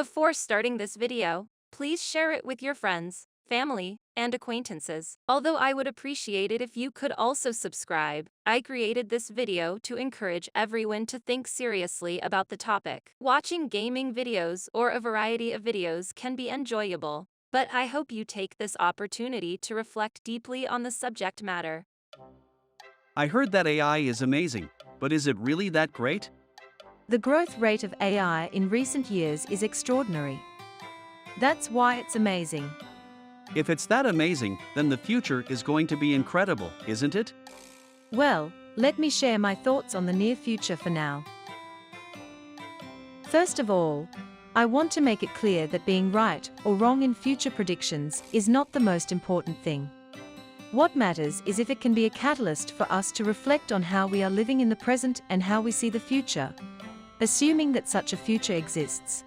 Before starting this video, please share it with your friends, family, and acquaintances. Although I would appreciate it if you could also subscribe, I created this video to encourage everyone to think seriously about the topic. Watching gaming videos or a variety of videos can be enjoyable, but I hope you take this opportunity to reflect deeply on the subject matter. I heard that AI is amazing, but is it really that great? The growth rate of AI in recent years is extraordinary. That's why it's amazing. If it's that amazing, then the future is going to be incredible, isn't it? Well, let me share my thoughts on the near future for now. First of all, I want to make it clear that being right or wrong in future predictions is not the most important thing. What matters is if it can be a catalyst for us to reflect on how we are living in the present and how we see the future, assuming that such a future exists.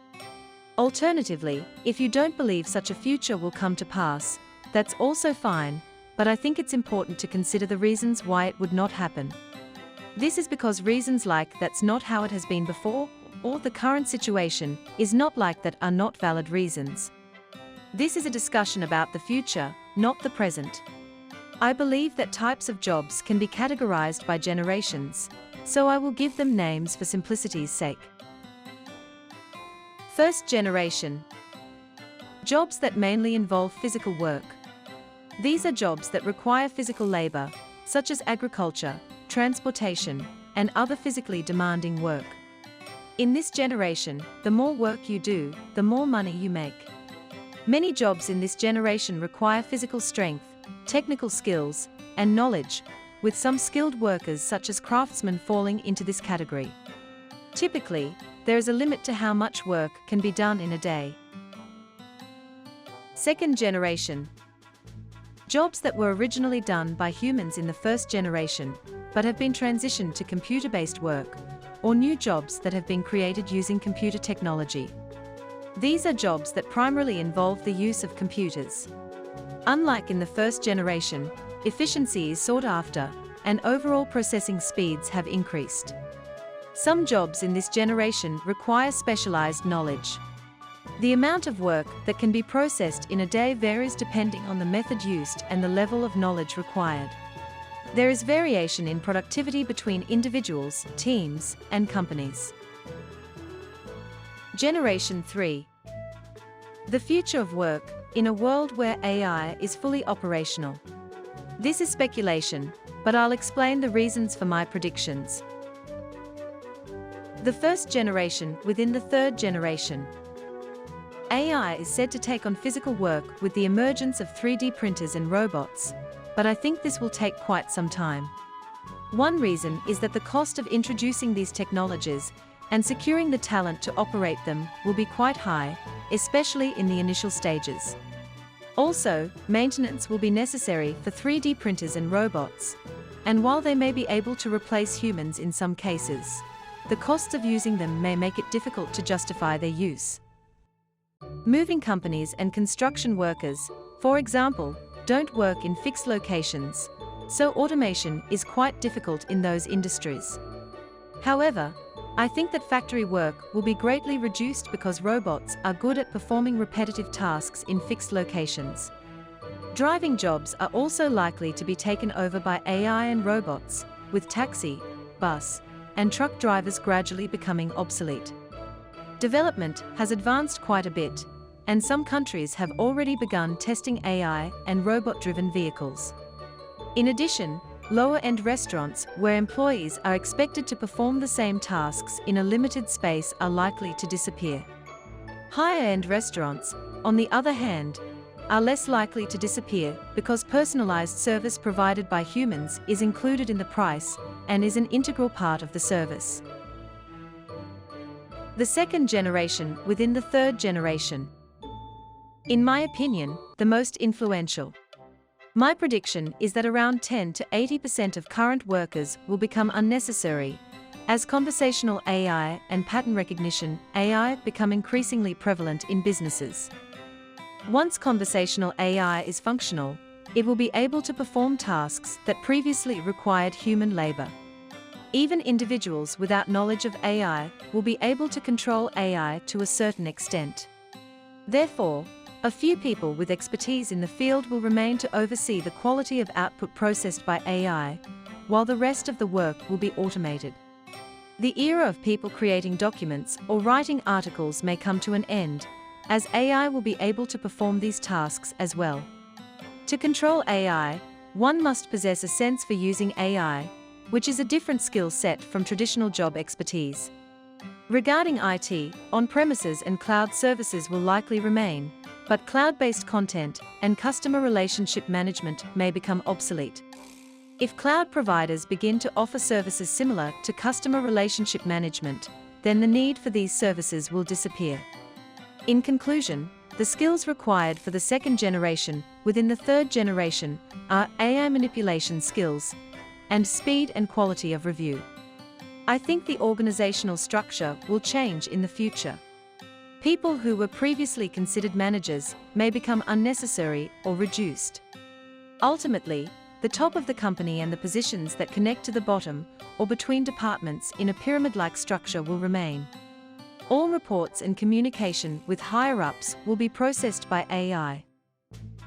Alternatively, if you don't believe such a future will come to pass, that's also fine, but I think it's important to consider the reasons why it would not happen. This is because reasons like "that's not how it has been before" or "the current situation is not like that" are not valid reasons. This is a discussion about the future, not the present. I believe that types of jobs can be categorized by generations, so I will give them names for simplicity's sake. First generation. Jobs that mainly involve physical work. These are jobs that require physical labor, such as agriculture, transportation, and other physically demanding work. In this generation, the more work you do, the more money you make. Many jobs in this generation require physical strength, technical skills, and knowledge, with some skilled workers such as craftsmen falling into this category. Typically, there is a limit to how much work can be done in a day. Second generation. Jobs that were originally done by humans in the first generation, but have been transitioned to computer-based work, or new jobs that have been created using computer technology. These are jobs that primarily involve the use of computers. Unlike in the first generation, efficiency is sought after, and overall processing speeds have increased. Some jobs in this generation require specialized knowledge. The amount of work that can be processed in a day varies depending on the method used and the level of knowledge required. There is variation in productivity between individuals, teams, and companies. Generation 3. The future of work, in a world where AI is fully operational. This is speculation, but I'll explain the reasons for my predictions. The first generation within the third generation. AI is said to take on physical work with the emergence of 3D printers and robots, but I think this will take quite some time. One reason is that the cost of introducing these technologies and securing the talent to operate them will be quite high, especially in the initial stages. Also, maintenance will be necessary for 3D printers and robots, and while they may be able to replace humans in some cases, the costs of using them may make it difficult to justify their use. Moving companies and construction workers, for example, don't work in fixed locations, so automation is quite difficult in those industries. However, I think that factory work will be greatly reduced because robots are good at performing repetitive tasks in fixed locations. Driving jobs are also likely to be taken over by AI and robots, with taxi, bus, and truck drivers gradually becoming obsolete. Development has advanced quite a bit, and some countries have already begun testing AI and robot-driven vehicles. In addition, lower-end restaurants where employees are expected to perform the same tasks in a limited space are likely to disappear. Higher-end restaurants, on the other hand, are less likely to disappear because personalized service provided by humans is included in the price and is an integral part of the service. The second generation within the third generation. In my opinion, the most influential. My prediction is that around 10 to 80% of current workers will become unnecessary, as conversational AI and pattern recognition AI become increasingly prevalent in businesses. Once conversational AI is functional, it will be able to perform tasks that previously required human labor. Even individuals without knowledge of AI will be able to control AI to a certain extent. Therefore, a few people with expertise in the field will remain to oversee the quality of output processed by AI, while the rest of the work will be automated. The era of people creating documents or writing articles may come to an end, as AI will be able to perform these tasks as well. To control AI, one must possess a sense for using AI, which is a different skill set from traditional job expertise. Regarding IT, on-premises and cloud services will likely remain, but cloud-based content and customer relationship management may become obsolete. If cloud providers begin to offer services similar to customer relationship management, then the need for these services will disappear. In conclusion, the skills required for the second generation within the third generation are AI manipulation skills and speed and quality of review. I think the organizational structure will change in the future. People who were previously considered managers may become unnecessary or reduced. Ultimately, the top of the company and the positions that connect to the bottom or between departments in a pyramid-like structure will remain. All reports and communication with higher-ups will be processed by AI.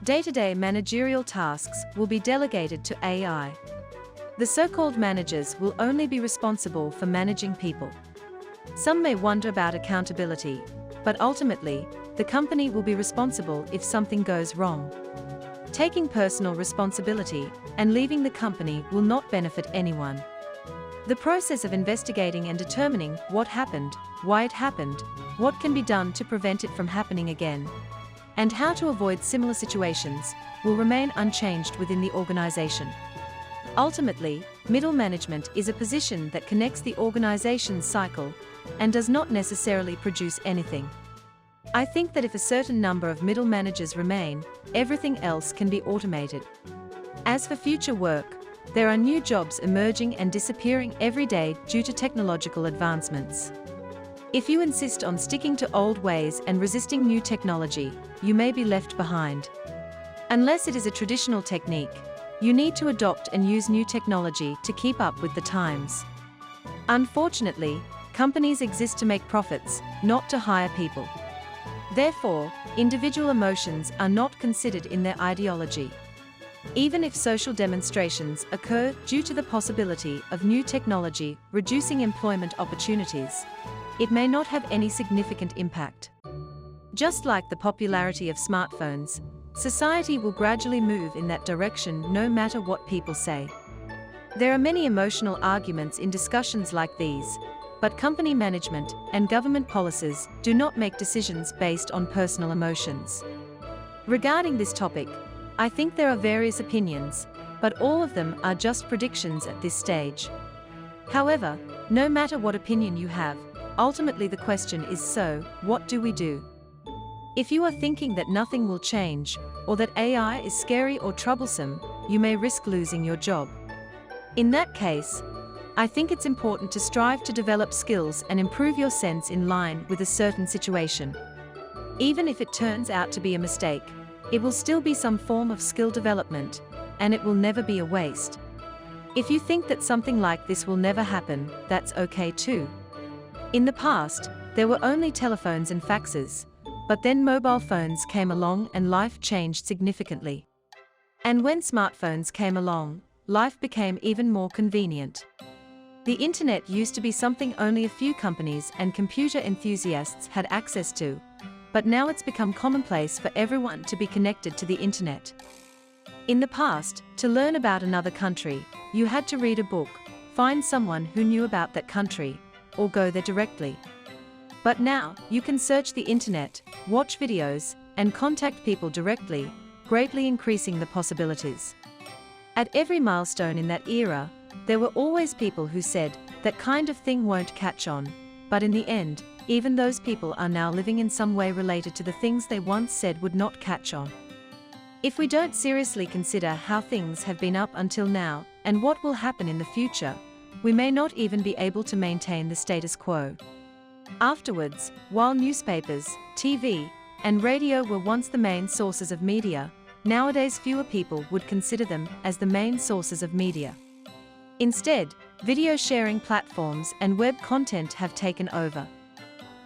Day-to-day managerial tasks will be delegated to AI. The so-called managers will only be responsible for managing people. Some may wonder about accountability, but ultimately, the company will be responsible if something goes wrong. Taking personal responsibility and leaving the company will not benefit anyone. The process of investigating and determining what happened, why it happened, what can be done to prevent it from happening again, and how to avoid similar situations will remain unchanged within the organization. Ultimately, middle management is a position that connects the organization's cycle and does not necessarily produce anything. I think that if a certain number of middle managers remain, everything else can be automated. As for future work, there are new jobs emerging and disappearing every day due to technological advancements. If you insist on sticking to old ways and resisting new technology, you may be left behind. Unless it is a traditional technique, you need to adopt and use new technology to keep up with the times. Unfortunately, companies exist to make profits, not to hire people. Therefore, individual emotions are not considered in their ideology. Even if social demonstrations occur due to the possibility of new technology reducing employment opportunities, it may not have any significant impact. Just like the popularity of smartphones, society will gradually move in that direction no matter what people say. There are many emotional arguments in discussions like these, but company management and government policies do not make decisions based on personal emotions. Regarding this topic, I think there are various opinions, but all of them are just predictions at this stage. However, no matter what opinion you have, ultimately the question is, so, what do we do? If you are thinking that nothing will change, or that AI is scary or troublesome, you may risk losing your job. In that case, I think it's important to strive to develop skills and improve your sense in line with a certain situation. Even if it turns out to be a mistake, it will still be some form of skill development, and it will never be a waste. If you think that something like this will never happen, that's okay too. In the past, there were only telephones and faxes, but then mobile phones came along and life changed significantly. And when smartphones came along, life became even more convenient. The internet used to be something only a few companies and computer enthusiasts had access to, but now it's become commonplace for everyone to be connected to the internet. In the past, to learn about another country, you had to read a book, find someone who knew about that country, or go there directly. But now, you can search the internet, watch videos, and contact people directly, greatly increasing the possibilities. At every milestone in that era, there were always people who said, that kind of thing won't catch on, but in the end, even those people are now living in some way related to the things they once said would not catch on. If we don't seriously consider how things have been up until now, and what will happen in the future, we may not even be able to maintain the status quo. Afterwards, while newspapers, TV, and radio were once the main sources of media, nowadays fewer people would consider them as the main sources of media. Instead, video sharing platforms and web content have taken over.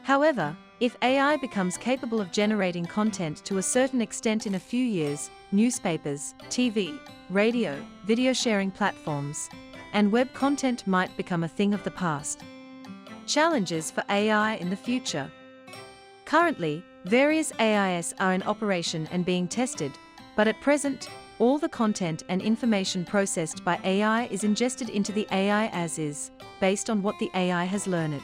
However, if AI becomes capable of generating content to a certain extent in a few years, newspapers, TV, radio, video sharing platforms, and web content might become a thing of the past. Challenges for AI in the future. Currently, various AIs are in operation and being tested, but at present, all the content and information processed by AI is ingested into the AI as is, based on what the AI has learned.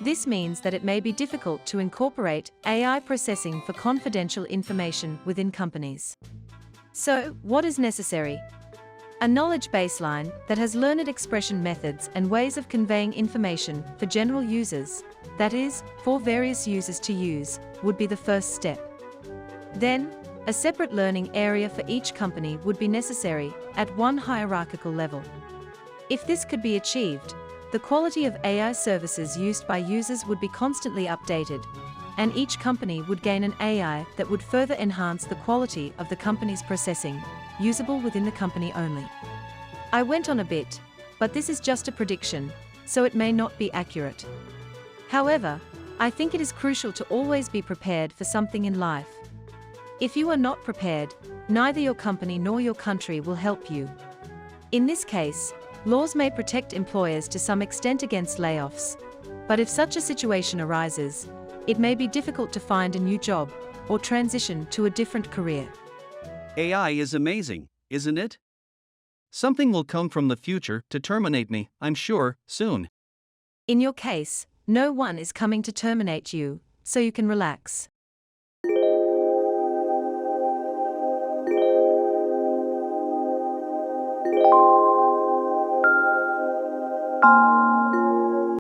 This means that it may be difficult to incorporate AI processing for confidential information within companies. So, what is necessary? A knowledge baseline that has learned expression methods and ways of conveying information for general users, that is, for various users to use, would be the first step. Then, a separate learning area for each company would be necessary at one hierarchical level. If this could be achieved, the quality of AI services used by users would be constantly updated, and each company would gain an AI that would further enhance the quality of the company's processing, usable within the company only. I went on a bit, but this is just a prediction, so it may not be accurate. However, I think it is crucial to always be prepared for something in life. If you are not prepared, neither your company nor your country will help you. In this case, laws may protect employers to some extent against layoffs, but if such a situation arises, it may be difficult to find a new job or transition to a different career. AI is amazing, isn't it? Something will come from the future to terminate me, I'm sure, soon. In your case, no one is coming to terminate you, so you can relax.